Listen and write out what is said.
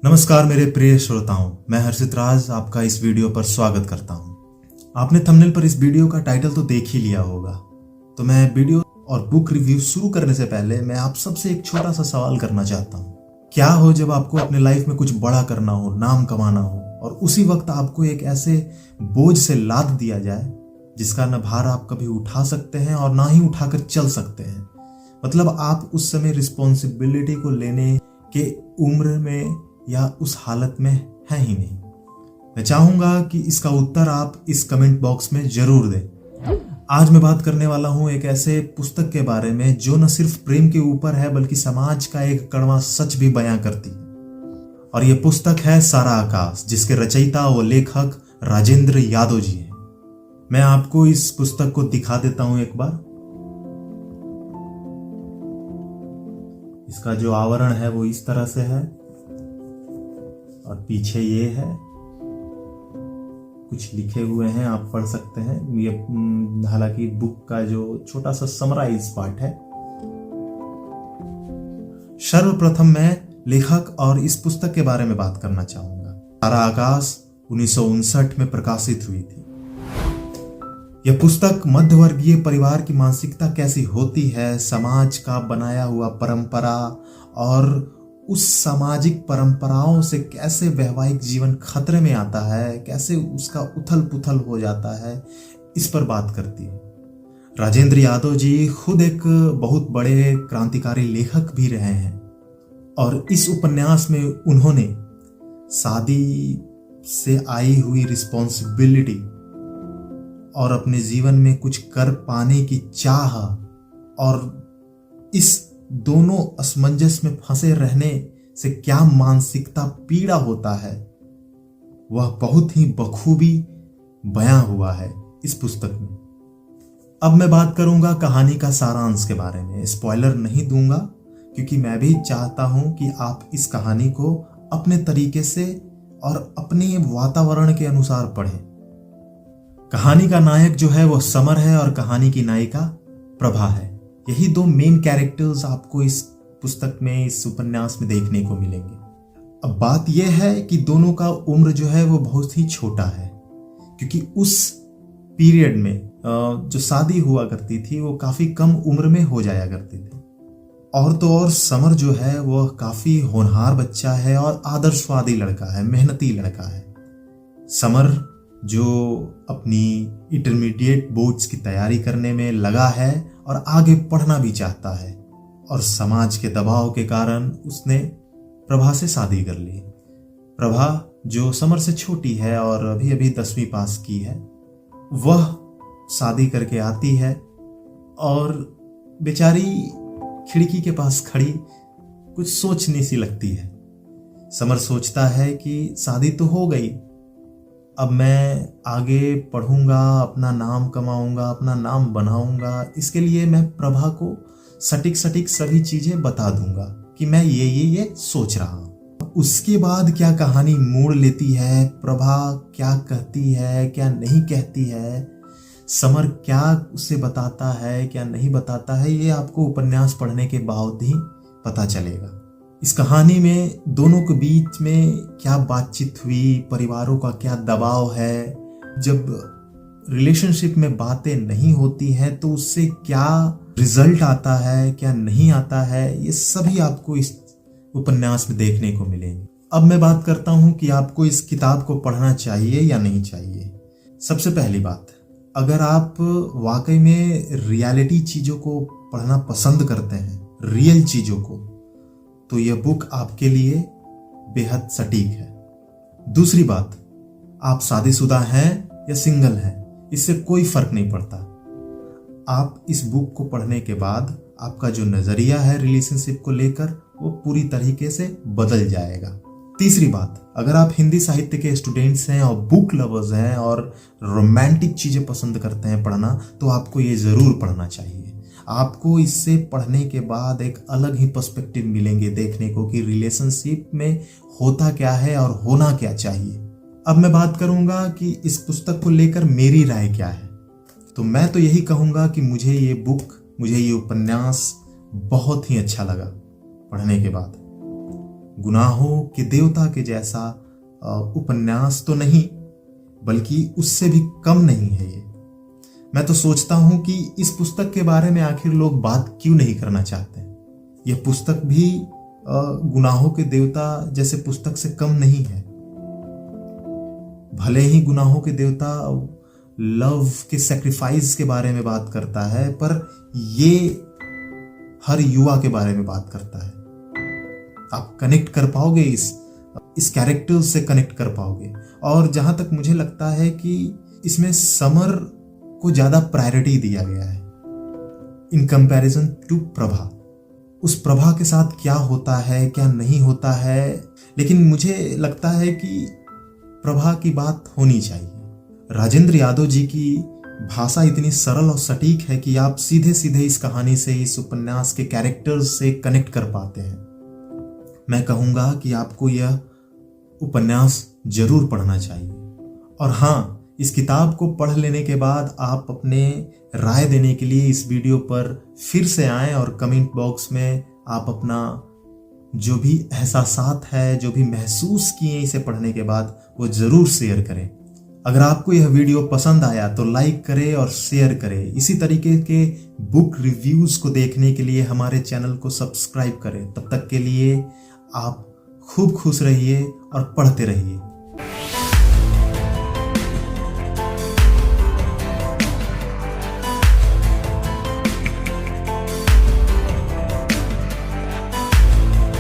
नमस्कार मेरे प्रिय श्रोताओं, मैं हर्षित राज आपका इस वीडियो पर स्वागत करता हूं। आपने थंबनेल पर इस वीडियो का टाइटल तो देख ही लिया होगा। तो मैं वीडियो और बुक रिव्यू शुरू करने से पहले मैं आप सबसे एक छोटा सा सवाल करना चाहता हूं। क्या हो जब आपको अपने लाइफ में कुछ बड़ा करना हो, नाम कमाना हो और उसी वक्त आपको एक ऐसे बोझ से लाद दिया जाए जिसका न भार आप कभी उठा सकते हैं और ना ही उठाकर चल सकते हैं। मतलब आप उस समय रिस्पॉन्सिबिलिटी को लेने के उम्र में या उस हालत में है ही नहीं। मैं चाहूंगा कि इसका उत्तर आप इस कमेंट बॉक्स में जरूर दें। आज मैं बात करने वाला हूं एक ऐसे पुस्तक के बारे में जो न सिर्फ प्रेम के ऊपर है बल्कि समाज का एक कड़वा सच भी बयां करती है। और यह पुस्तक है सारा आकाश, जिसके रचयिता व लेखक राजेंद्र यादव जी हैं। मैं आपको इस पुस्तक को दिखा देता हूं एक बार। इसका जो आवरण है वो इस तरह से है और पीछे ये है, कुछ लिखे हुए हैं, आप पढ़ सकते हैं। ये हालांकि बुक का जो छोटा सा समराइज पार्ट है। सर्वप्रथम मैं लेखक और इस पुस्तक के बारे में बात करना चाहूंगा। सारा आकाश 1959 में प्रकाशित हुई थी। यह पुस्तक मध्यवर्गीय परिवार की मानसिकता कैसी होती है, समाज का बनाया हुआ परंपरा और उस सामाजिक परंपराओं से कैसे वैवाहिक जीवन खतरे में आता है, कैसे उसका उथल पुथल हो जाता है, इस पर बात करती है। राजेंद्र यादव जी खुद एक बहुत बड़े क्रांतिकारी लेखक भी रहे हैं और इस उपन्यास में उन्होंने शादी से आई हुई रिस्पॉन्सिबिलिटी और अपने जीवन में कुछ कर पाने की चाह और इस दोनों असमंजस में फंसे रहने से क्या मानसिकता पीड़ा होता है, वह बहुत ही बखूबी बयां हुआ है इस पुस्तक में। अब मैं बात करूंगा कहानी का सारांश के बारे में। स्पॉइलर नहीं दूंगा क्योंकि मैं भी चाहता हूं कि आप इस कहानी को अपने तरीके से और अपने वातावरण के अनुसार पढ़ें। कहानी का नायक जो है वह समर है और कहानी की नायिका प्रभा है। यही दो मेन कैरेक्टर्स आपको इस पुस्तक में, इस उपन्यास में देखने को मिलेंगे। अब बात यह है कि दोनों का उम्र जो है वो बहुत ही छोटा है, क्योंकि उस पीरियड में जो शादी हुआ करती थी वो काफी कम उम्र में हो जाया करती थी। और तो और समर जो है वह काफी होनहार बच्चा है और आदर्शवादी लड़का है, मेहनती लड़का है। समर जो अपनी इंटरमीडिएट बोर्ड्स की तैयारी करने में लगा है और आगे पढ़ना भी चाहता है, और समाज के दबाव के कारण उसने प्रभा से शादी कर ली। प्रभा जो समर से छोटी है और अभी अभी 10वीं पास की है, वह शादी करके आती है और बेचारी खिड़की के पास खड़ी कुछ सोचने सी लगती है। समर सोचता है कि शादी तो हो गई, अब मैं आगे पढ़ूंगा, अपना नाम कमाऊंगा, अपना नाम बनाऊंगा। इसके लिए मैं प्रभा को सटीक सटीक सभी चीजें बता दूंगा कि मैं ये सोच रहा हूं। उसके बाद क्या कहानी मोड़ लेती है, प्रभा क्या कहती है, क्या नहीं कहती है, समर क्या उसे बताता है, क्या नहीं बताता है, ये आपको उपन्यास पढ़ने के बाद ही पता चलेगा। इस कहानी में दोनों के बीच में क्या बातचीत हुई, परिवारों का क्या दबाव है, जब रिलेशनशिप में बातें नहीं होती हैं तो उससे क्या रिजल्ट आता है, क्या नहीं आता है, ये सभी आपको इस उपन्यास में देखने को मिलेंगे। अब मैं बात करता हूं कि आपको इस किताब को पढ़ना चाहिए या नहीं चाहिए। सबसे पहली बात, अगर आप वाकई में रियलिटी चीजों को पढ़ना पसंद करते हैं, रियल चीजों को, तो यह बुक आपके लिए बेहद सटीक है। दूसरी बात, आप शादीशुदा हैं या सिंगल हैं, इससे कोई फर्क नहीं पड़ता। आप इस बुक को पढ़ने के बाद आपका जो नजरिया है रिलेशनशिप को लेकर वो पूरी तरीके से बदल जाएगा। तीसरी बात, अगर आप हिंदी साहित्य के स्टूडेंट्स हैं और बुक लवर्स हैं और रोमांटिक चीजें पसंद करते हैं पढ़ना, तो आपको ये जरूर पढ़ना चाहिए। आपको इससे पढ़ने के बाद एक अलग ही पर्सपेक्टिव मिलेंगे देखने को कि रिलेशनशिप में होता क्या है और होना क्या चाहिए। अब मैं बात करूंगा कि इस पुस्तक को लेकर मेरी राय क्या है। तो मैं तो यही कहूंगा कि मुझे ये उपन्यास बहुत ही अच्छा लगा पढ़ने के बाद। गुनाहों के देवता के जैसा उपन्यास तो नहीं, बल्कि उससे भी कम नहीं है ये। मैं तो सोचता हूं कि इस पुस्तक के बारे में आखिर लोग बात क्यों नहीं करना चाहते। यह पुस्तक भी गुनाहों के देवता जैसे पुस्तक से कम नहीं है। भले ही गुनाहों के देवता लव के सेक्रीफाइस के बारे में बात करता है, पर ये हर युवा के बारे में बात करता है। आप कनेक्ट कर पाओगे, इस कैरेक्टर से कनेक्ट कर पाओगे। और जहां तक मुझे लगता है कि इसमें समर को ज्यादा प्रायोरिटी दिया गया है इन कंपैरिजन टू प्रभा। उस प्रभा के साथ क्या होता है, क्या नहीं होता है, लेकिन मुझे लगता है कि प्रभा की बात होनी चाहिए। राजेंद्र यादव जी की भाषा इतनी सरल और सटीक है कि आप सीधे सीधे इस कहानी से, इस उपन्यास के कैरेक्टर्स से कनेक्ट कर पाते हैं। मैं कहूंगा कि आपको यह उपन्यास जरूर पढ़ना चाहिए। और हाँ, इस किताब को पढ़ लेने के बाद आप अपने राय देने के लिए इस वीडियो पर फिर से आएं और कमेंट बॉक्स में आप अपना जो भी एहसासात है, जो भी महसूस किए इसे पढ़ने के बाद, वो जरूर शेयर करें। अगर आपको यह वीडियो पसंद आया तो लाइक करें और शेयर करें। इसी तरीके के बुक रिव्यूज को देखने के लिए हमारे चैनल को सब्सक्राइब करें। तब तक के लिए आप खूब खुश रहिए और पढ़ते रहिए।